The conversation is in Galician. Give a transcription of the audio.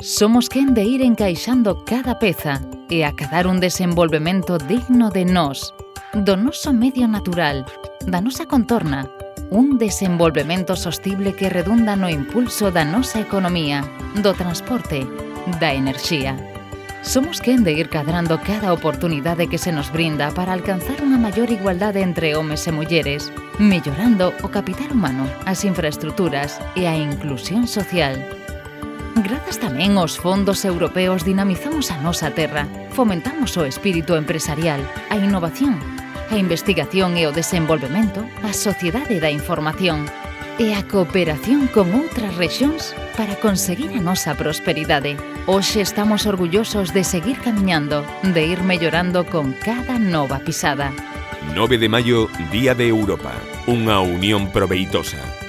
Somos quen de ir encaixando cada peza e acadar un desenvolvemento digno de nós, do noso medio natural, da nosa contorna, un desenvolvemento sostible que redunda no impulso da nosa economía, do transporte, da enerxía. Somos quen de ir cadrando cada oportunidade que se nos brinda para alcanzar unha maior igualdade entre homes e mulleres, mellorando o capital humano, as infraestruturas e a inclusión social. Grazas tamén aos fondos europeos dinamizamos a nosa terra, fomentamos o espírito empresarial, a innovación, a investigación e o desenvolvemento, a sociedade da información e a cooperación con outras rexións para conseguir a nosa prosperidade. Hoxe estamos orgullosos de seguir camiñando, de ir mellorando con cada nova pisada. 9 de maio, Día de Europa. Unha unión proveitosa.